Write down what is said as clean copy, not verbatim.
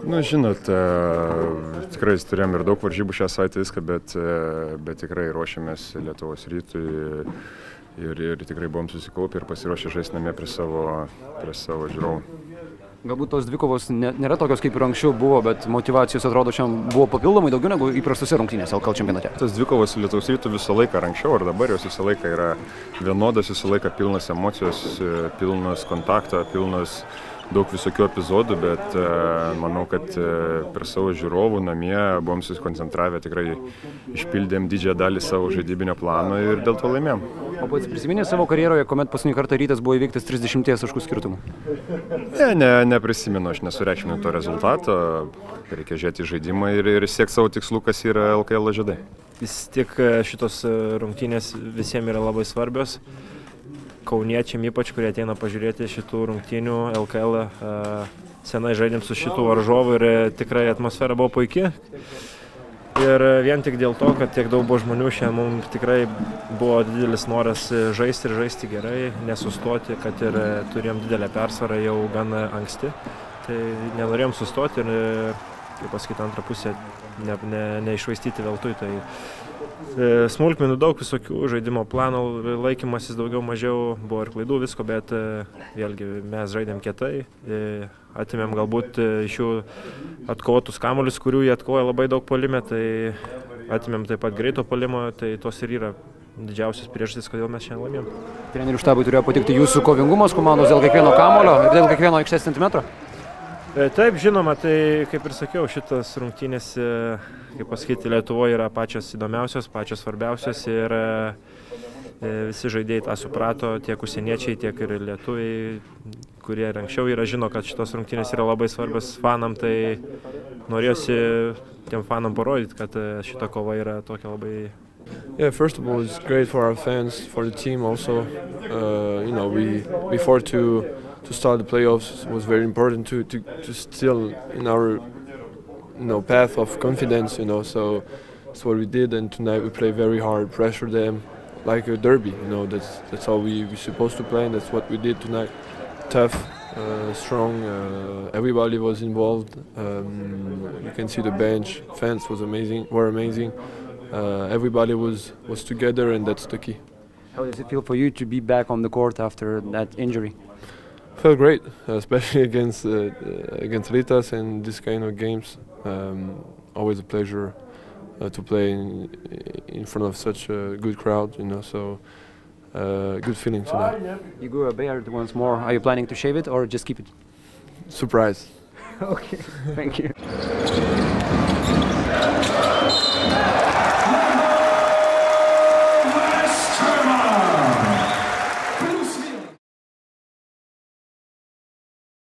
Nu, žinot, tikrai turėjom ir daug varžybų šią savaitę viską, bet tikrai ruošiamės Lietuvos Rytui ir tikrai buvom susikaupę ir pasiruošę žaisti namie prie savo žiūrovų. Galbūt tos dvikovos nėra tokios kaip ir anksčiau buvo, bet motyvacijos atrodo šiandien buvo papildomai daugiau negu įprastose rungtynėse LKL čempionate. Tas dvikovos su Lietuvos Rytu visą laiką anksčiau ir dabar jos visą laiką yra vienodas, visą laiką pilnas emocijos, pilnas kontakto, pilnas daug visokių epizodų, bet manau, kad per savo žiūrovų namie buvom susikoncentravę, tikrai išpildėm didžiąją dalį savo žaidybinio plano ir dėl to laimėjom. O pats prisiminė savo karjeroje, kuomet paskutinį kartą Rytas buvo įveiktas 30 taškų skirtumu? Neprisimenu, aš nesureikšminu to rezultato, reikia žiūrėti į žaidimą ir siekti savo tikslų, kas yra LKL žiedai. Vis tiek šitos rungtynės visiems yra labai svarbios. Kauniečiam ypač, kurie ateina pažiūrėti šitų rungtynių LKL. Senai žaidėm su šitų varžovų ir tikrai atmosfera buvo puikia. Ir vien tik dėl to, kad tiek daug buvo žmonių, šiandien mums tikrai buvo didelis noras žaisti ir žaisti gerai, nesustoti, kad ir turėjom didelę persvarą jau gan anksti. Tai nenorėjom sustoti ir, kaip pasakyti, antrą pusę neišvaistyti veltui. Tai smulkmenų daug visokių, žaidimo plano laikymasis daugiau mažiau, buvo ir klaidų visko, bet vėlgi mes žaidėm kietai, atėmėm galbūt iš jų atkovotus kamuolius, kurių jie atkovoja labai daug puolime, tai atėmėm taip pat greito puolimo, tai tos ir yra didžiausias priežastis, kodėl mes šiandien laimėjom. Trenerių štabui turėjo patikti jūsų kovingumas komandos dėl kiekvieno kamulio ir dėl kiekvieno aikštės centimetro? Taip, žinoma, tai kaip ir sakiau, šitas rungtynės, kaip pasakyti, Lietuvoje yra pačios įdomiausios, pačios svarbiausios ir visi žaidėjai tą suprato, tiek užsieniečiai, tiek ir lietuviai, kurie ir anksčiau žino, kad šitos rungtynės yra labai svarbios fanam, tai norėjosi tiem fanam parodyti, kad šita kova yra tokia labai. Yeah, first of all, it's great for our fans, for the team also. Before to start the playoffs was very important to still in our path of confidence, so that's what we did, and tonight we play very hard, pressure them like a derby, that's how we're supposed to play, and that's what we did tonight. Tough, strong, everybody was involved. You can see the bench, fans were amazing. Everybody was together, and that's the key. How does it feel for you to be back on the court after that injury? Felt great, especially against Ritas and this kind of games. Always a pleasure to play in front of such a good crowd, so good feeling tonight. You grew a beard once more. Are you planning to shave it or just keep it? Surprise. Okay, thank you.